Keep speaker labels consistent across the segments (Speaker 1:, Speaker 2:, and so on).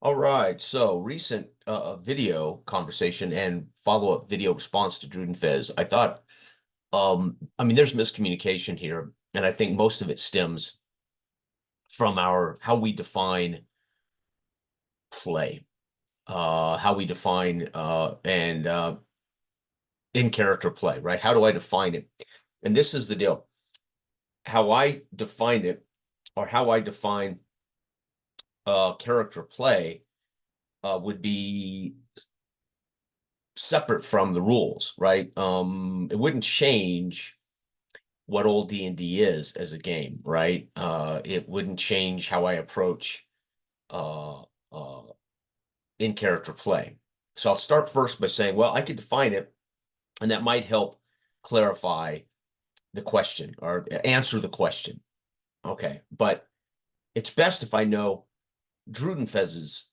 Speaker 1: All right, so recent video conversation and follow-up video response to Drudenfez. I thought, I mean, there's miscommunication here, and I think most of it stems from our how we define play, how we define and in character play, right? How do I define it? And this is the deal. How I define it, or how I define character play, would be separate from the rules, right? It wouldn't change what old D&D is as a game, right? It wouldn't change how I approach uh, uh, in character play. So I'll start first by saying, well, I could define it, and that might help clarify the question or answer the question. Okay, but it's best if I know Drudenfez's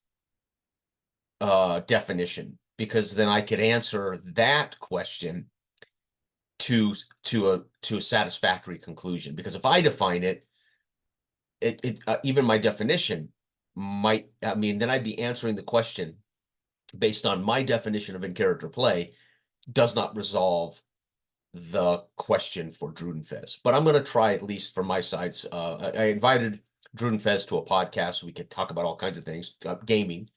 Speaker 1: definition, because then I could answer that question to a satisfactory conclusion. Because if I define it, even my definition might, I mean, then I'd be answering the question based on my definition of in character play does not resolve the question for Drudenfez. But I'm going to try, at least from my sides. I invited Drudenfez to a podcast so we could talk about all kinds of things, gaming,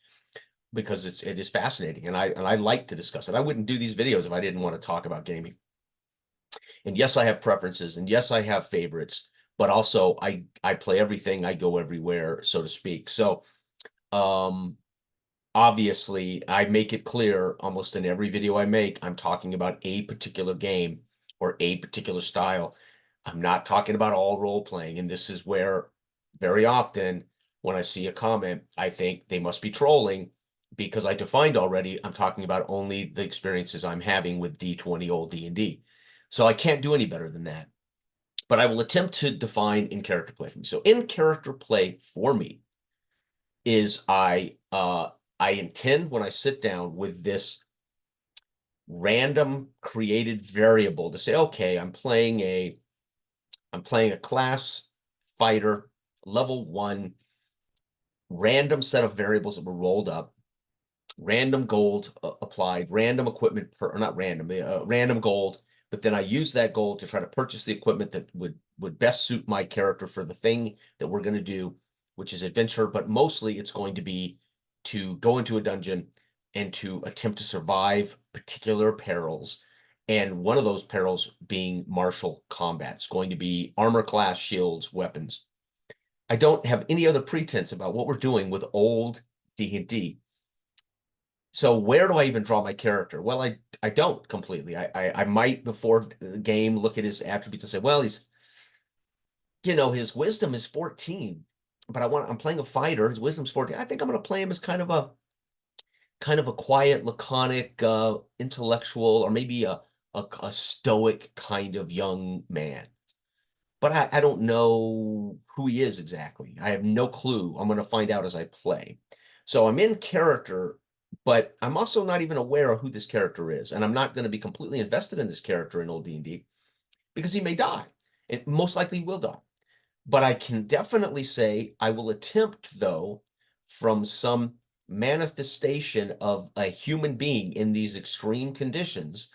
Speaker 1: because it is fascinating, and I like to discuss it. I wouldn't do these videos if I didn't want to talk about gaming. And yes, I have preferences, and yes, I have favorites, but also I play everything, I go everywhere, so to speak. So um obviously I make it clear almost in every video I make, I'm talking about a particular game or a particular style. I'm not talking about all role playing. And this is where very often when I see a comment, I think they must be trolling, because I defined already I'm talking about only the experiences I'm having with D20 old D&D. So I can't do any better than that. But I will attempt to define in character play for me. So in character play for me is I intend, when I sit down with this random created variable, to say, okay, I'm playing a class fighter, level 1, random set of variables that were rolled up, random gold applied, random equipment, or not random, random gold. But then I use that gold to try to purchase the equipment that would best suit my character for the thing that we're going to do, which is adventure. But mostly it's going to be to go into a dungeon and to attempt to survive particular perils. And one of those perils being martial combat. It's going to be armor class, shields, weapons. I don't have any other pretense about what we're doing with old D&D. So where do I even draw my character? Well, I don't completely. I might, before the game, look at his attributes and say, well, his wisdom is 14, but I'm playing a fighter. His wisdom's 14. I think I'm going to play him as kind of a quiet, laconic, intellectual, or maybe a stoic kind of young man. But I don't know who he is exactly. I have no clue. I'm going to find out as I play. So I'm in character, but I'm also not even aware of who this character is. And I'm not going to be completely invested in this character in old D&D, because he may die. It most likely will die. But I can definitely say I will attempt, though, from some manifestation of a human being in these extreme conditions,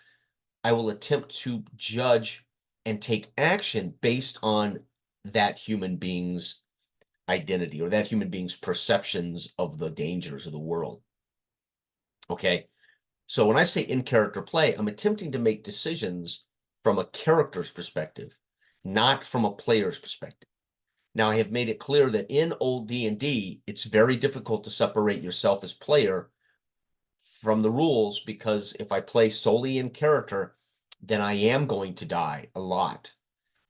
Speaker 1: I will attempt to judge and take action based on that human being's identity, or that human being's perceptions of the dangers of the world. Okay. So when I say in character play, I'm attempting to make decisions from a character's perspective, not from a player's perspective. Now, I have made it clear that in old D&D, it's very difficult to separate yourself as player from the rules, because if I play solely in character, then I am going to die a lot,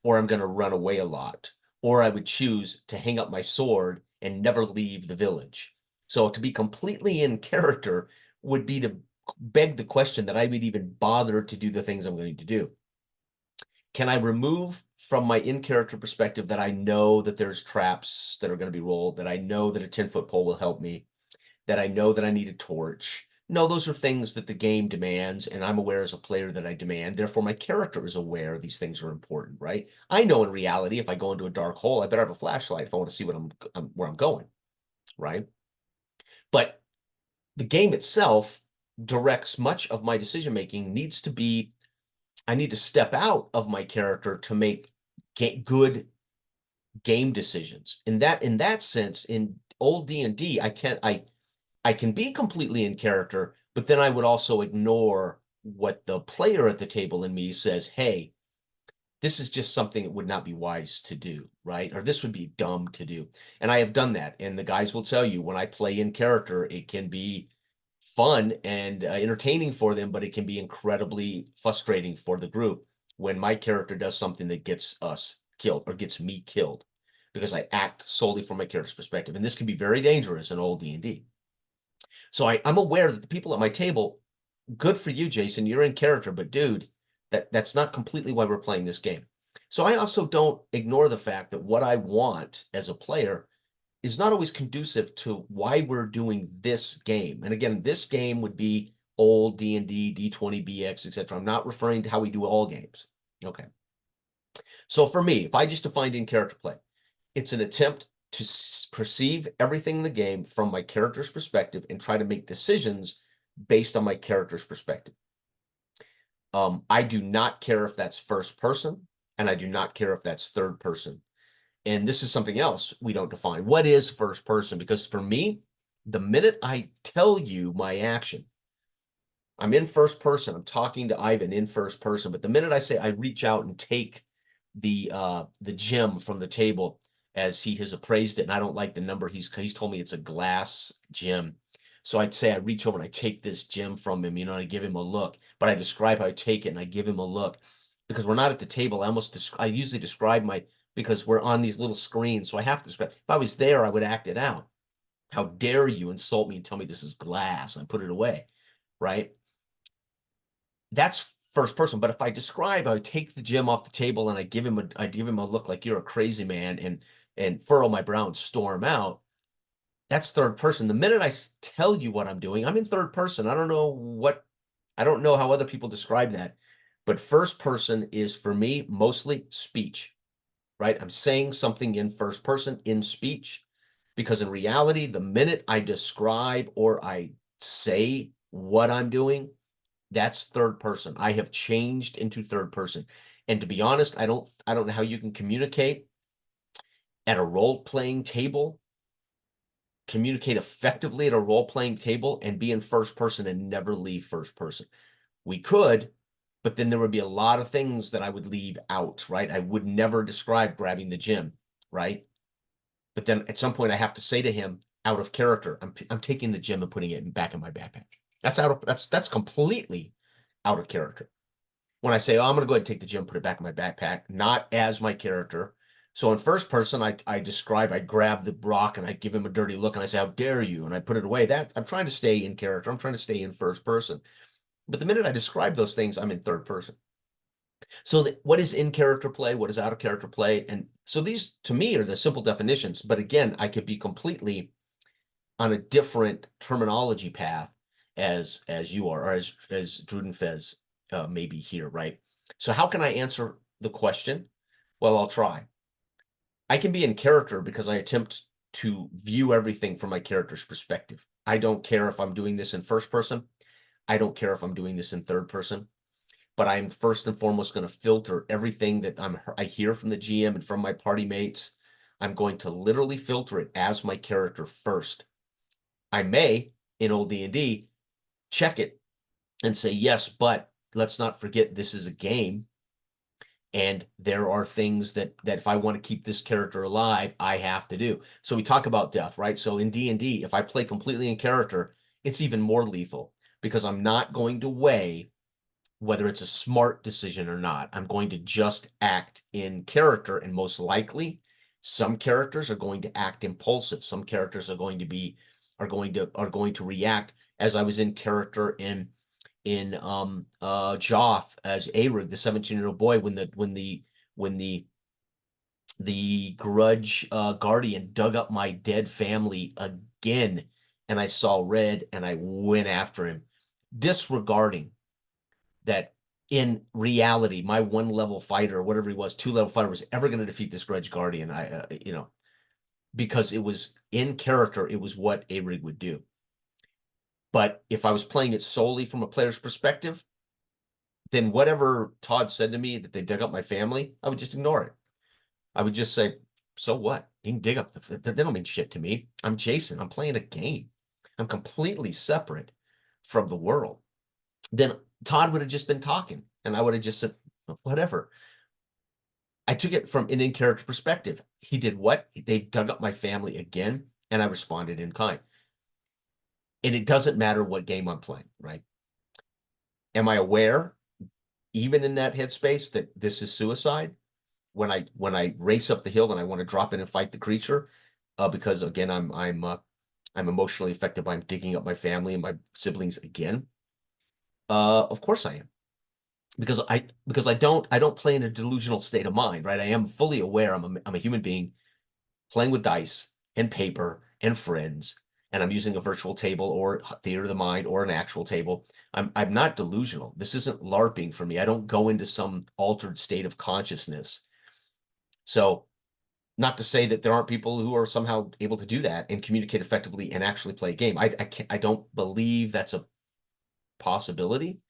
Speaker 1: or I'm going to run away a lot, or I would choose to hang up my sword and never leave the village. So to be completely in character would be to beg the question that I would even bother to do the things I'm going to do. Can I remove from my in-character perspective that I know that there's traps that are going to be rolled, that I know that a 10-foot pole will help me, that I know that I need a torch? No, those are things that the game demands, and I'm aware as a player that I demand. Therefore, my character is aware these things are important, right? I know in reality, if I go into a dark hole, I better have a flashlight if I want to see where I'm going, right? But the game itself directs much of my decision making needs to be, I need to step out of my character to make good game decisions. In that sense, in old D&D, I can be completely in character, but then I would also ignore what the player at the table in me says, hey, this is just something that would not be wise to do, right? Or this would be dumb to do. And I have done that. And the guys will tell you when I play in character, it can be fun and entertaining for them, but it can be incredibly frustrating for the group when my character does something that gets us killed or gets me killed because I act solely from my character's perspective. And this can be very dangerous in old D&D. So I'm aware that the people at my table, good for you, Jason, you're in character, but dude, that's not completely why we're playing this game. So I also don't ignore the fact that what I want as a player is not always conducive to why we're doing this game. And again, this game would be old D&D, D20, BX, etc. I'm not referring to how we do all games. Okay. So for me, if I just defined in character play, it's an attempt to perceive everything in the game from my character's perspective and try to make decisions based on my character's perspective. I do not care if that's first person, and I do not care if that's third person. And this is something else we don't define. What is first person? Because for me, the minute I tell you my action, I'm in first person. I'm talking to Ivan in first person. But the minute I say I reach out and take the gem from the table as he has appraised it, and I don't like the number he's told me it's a glass gem. So I'd say I reach over and I take this gem from him, and I give him a look. But I describe how I take it and I give him a look because we're not at the table. I usually describe because we're on these little screens, so I have to describe. If I was there, I would act it out. How dare you insult me and tell me this is glass and put it away, right? That's first person. But if I describe, I take the gem off the table and I give him a look like you're a crazy man and furrow my brow and storm out. That's third person. The minute I tell you what I'm doing, I'm in third person. I don't know how other people describe that, but first person is for me mostly speech, right? I'm saying something in first person in speech because in reality, the minute I describe or I say what I'm doing, that's third person. I have changed into third person. And to be honest, I don't know how you can communicate at a role-playing table, communicate effectively at a role-playing table and be in first person and never leave first person. We could, but then there would be a lot of things that I would leave out, right? I would never describe grabbing the gem, right? But then at some point I have to say to him out of character, I'm taking the gem and putting it back in my backpack. That's completely out of character. When I say, oh, I'm going to go ahead and take the gem, put it back in my backpack, not as my character. So in first person, I grab the rock and I give him a dirty look and I say, how dare you? And I put it away. That I'm trying to stay in character. I'm trying to stay in first person. But the minute I describe those things, I'm in third person. So what is in character play? What is out of character play? And so these to me are the simple definitions. But again, I could be completely on a different terminology path as you are, or as Drudenfusz maybe here, right? So how can I answer the question? Well, I'll try. I can be in character because I attempt to view everything from my character's perspective. I don't care if I'm doing this in first person. I don't care if I'm doing this in third person, but I'm first and foremost going to filter everything that I hear from the GM and from my party mates. I'm going to literally filter it as my character first. I may, in old D&D, check it and say, yes, but let's not forget this is a game. And there are things that if I want to keep this character alive, I have to do. So we talk about death, right? So in D&D, if I play completely in character, it's even more lethal because I'm not going to weigh whether it's a smart decision or not. I'm going to just act in character, and most likely some characters are going to act impulsive. Some characters are going to react as I was in character in Joth as Arig, the 17-year-old boy, when the grudge guardian dug up my dead family again, and I saw red and I went after him, disregarding that in reality, my 1-level fighter, or whatever he was, 2-level fighter, was ever going to defeat this grudge guardian. Because it was in character, it was what Arig would do. But if I was playing it solely from a player's perspective, then whatever Todd said to me that they dug up my family, I would just ignore it. I would just say, so what? You can dig up they don't mean shit to me. I'm Jason. I'm playing a game. I'm completely separate from the world. Then Todd would have just been talking, and I would have just said, whatever. I took it from an in-character perspective. He did what? They've dug up my family again, and I responded in kind. And it doesn't matter what game I'm playing, right? Am I aware, even in that headspace, that this is suicide? When I race up the hill and I want to drop in and fight the creature, because again I'm emotionally affected by digging up my family and my siblings again. Of course I am, because I don't play in a delusional state of mind, right? I am fully aware I'm a human being playing with dice and paper and friends, and I'm using a virtual table or theater of the mind or an actual table. I'm not delusional. This isn't LARPing for me. I don't go into some altered state of consciousness. So, not to say that there aren't people who are somehow able to do that and communicate effectively and actually play a game. I don't believe that's a possibility,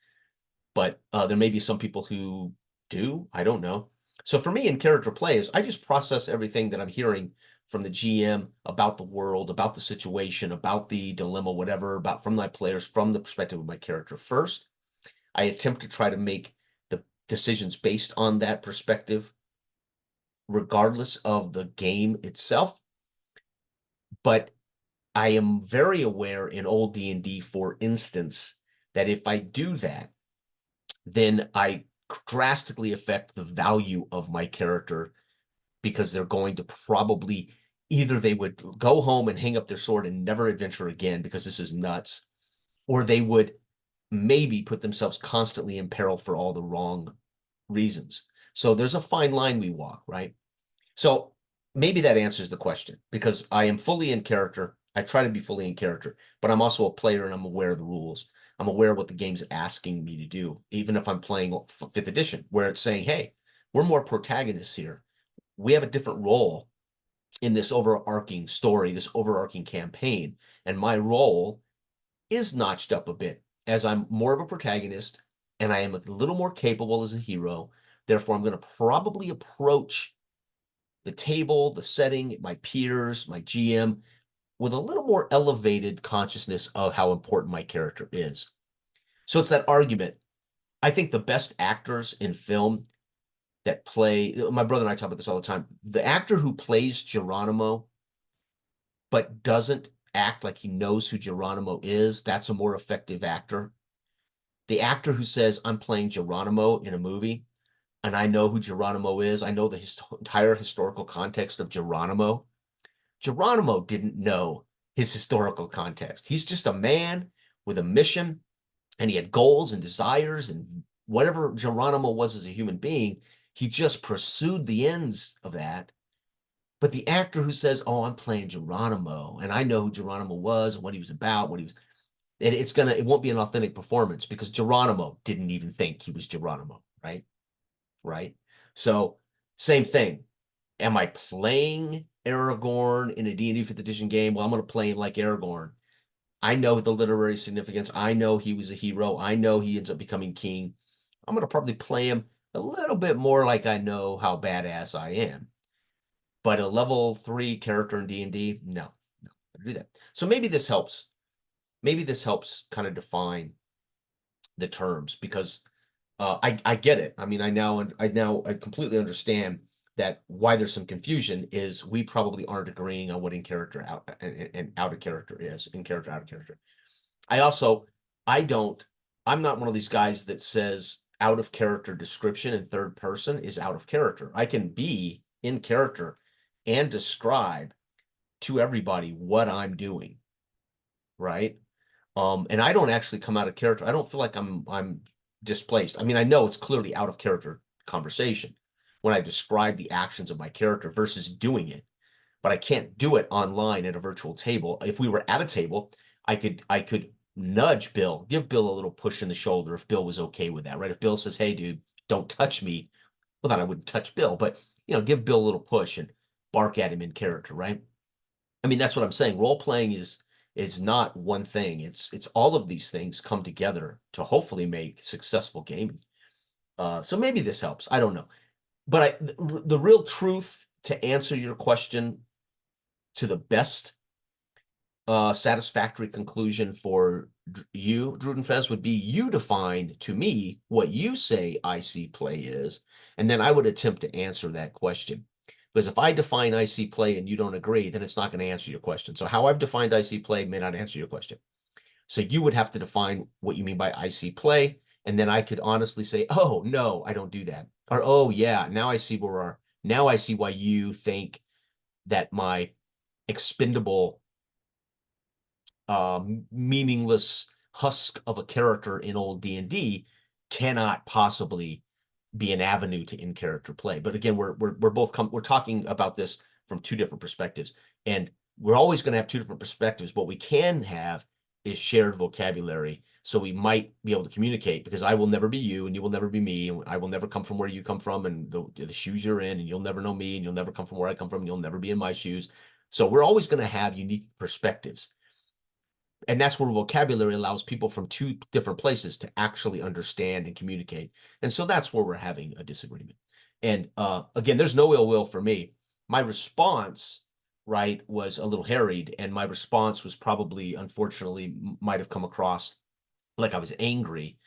Speaker 1: but there may be some people who do. I don't know. So for me, in character plays, I just process everything that I'm hearing from the GM about the world, about the situation, about the dilemma, whatever, about from my players, from the perspective of my character first. I attempt to try to make the decisions based on that perspective, regardless of the game itself. But I am very aware in old D&D, for instance, that if I do that, then I drastically affect the value of my character, because they're going to probably either they would go home and hang up their sword and never adventure again because this is nuts, or they would maybe put themselves constantly in peril for all the wrong reasons. So there's a fine line we walk, right? So maybe that answers the question, because I am fully in character. I try to be fully in character, but I'm also a player and I'm aware of the rules. I'm aware of what the game's asking me to do, even if I'm playing 5th edition, where it's saying, hey, we're more protagonists here. We have a different role in this overarching story, this overarching campaign. And my role is notched up a bit as I'm more of a protagonist and I am a little more capable as a hero. Therefore, I'm going to probably approach the table, the setting, my peers, my GM, with a little more elevated consciousness of how important my character is. So it's that argument. I think the best actors in film that play, my brother and I talk about this all the time, the actor who plays Geronimo but doesn't act like he knows who Geronimo is, that's a more effective actor. The actor who says, I'm playing Geronimo in a movie, and I know who Geronimo is, I know the entire historical context of Geronimo. Geronimo didn't know his historical context. He's just a man with a mission, and he had goals and desires, and whatever Geronimo was as a human being, he just pursued the ends of that. But the actor who says, oh, I'm playing Geronimo, and I know who Geronimo was and what he was about, it won't be an authentic performance, because Geronimo didn't even think he was Geronimo, right? Right? So, same thing. Am I playing Aragorn in a D&D 5th edition game? Well, I'm going to play him like Aragorn. I know the literary significance. I know he was a hero. I know he ends up becoming king. I'm going to probably play him a little bit more like I know how badass I am. But a level 3 character in D&D, no, I do that. So maybe this helps. Maybe this helps kind of define the terms, because I get it. I mean, I completely understand that why there's some confusion is we probably aren't agreeing on what in character out and out of character is, in character, out of character. I also, I don't, I'm not one of these guys that says out of character description in third person is out of character. I can be in character and describe to everybody what I'm doing, right? And I don't actually come out of character. I don't feel like I'm displaced. I mean, I know it's clearly out of character conversation when I describe the actions of my character versus doing it, but I can't do it online at a virtual table. If we were at a table, I could nudge Bill, give Bill a little push in the shoulder if Bill was okay with that, right? If Bill says, "Hey, dude, don't touch me," well, then I wouldn't touch Bill, but give Bill a little push and bark at him in character, right? I mean, that's what I'm saying. Role playing is not one thing. It's all of these things come together to hopefully make successful gaming. So maybe this helps. I don't know. But the real truth to answer your question to the best satisfactory conclusion for you, Drudenfusz, would be you define to me what you say IC play is, and then I would attempt to answer that question. Because if I define IC play and you don't agree, then it's not going to answer your question. So how I've defined IC play may not answer your question. So you would have to define what you mean by IC play, and then I could honestly say, oh, no, I don't do that. Or, oh, yeah, now I see now I see why you think that my expendable meaningless husk of a character in old D&D cannot possibly be an avenue to in-character play. But again, we're talking about this from two different perspectives, and we're always going to have two different perspectives. What we can have is shared vocabulary, so we might be able to communicate, because I will never be you and you will never be me, and I will never come from where you come from and the shoes you're in, and you'll never know me, and you'll never come from where I come from, and you'll never be in my shoes. So we're always going to have unique perspectives. And that's where vocabulary allows people from two different places to actually understand and communicate. And so that's where we're having a disagreement. And again, there's no ill will for me. My response, right, was a little harried, and my response was probably, unfortunately, might have come across like I was angry.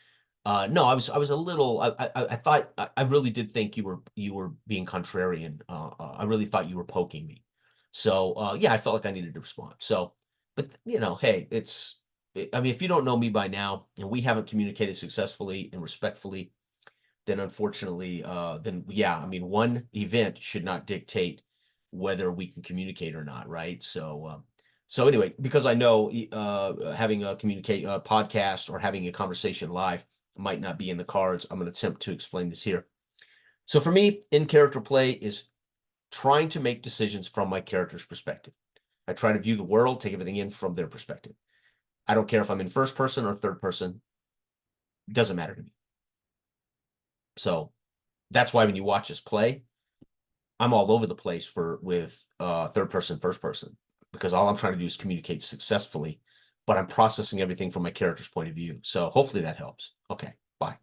Speaker 1: No, I was a little. I thought I really did think you were being contrarian. I really thought you were poking me. So yeah, I felt like I needed to respond. So, but hey, I mean, if you don't know me by now and we haven't communicated successfully and respectfully, then unfortunately, then yeah, I mean, one event should not dictate whether we can communicate or not, right? So anyway, because I know having a podcast or having a conversation live might not be in the cards, I'm going to attempt to explain this here. So for me, in-character play is trying to make decisions from my character's perspective. I try to view the world, take everything in from their perspective. I don't care if I'm in first person or third person. It doesn't matter to me. So that's why when you watch us play, I'm all over the place with third person, first person, because all I'm trying to do is communicate successfully, but I'm processing everything from my character's point of view. So hopefully that helps. Okay, bye.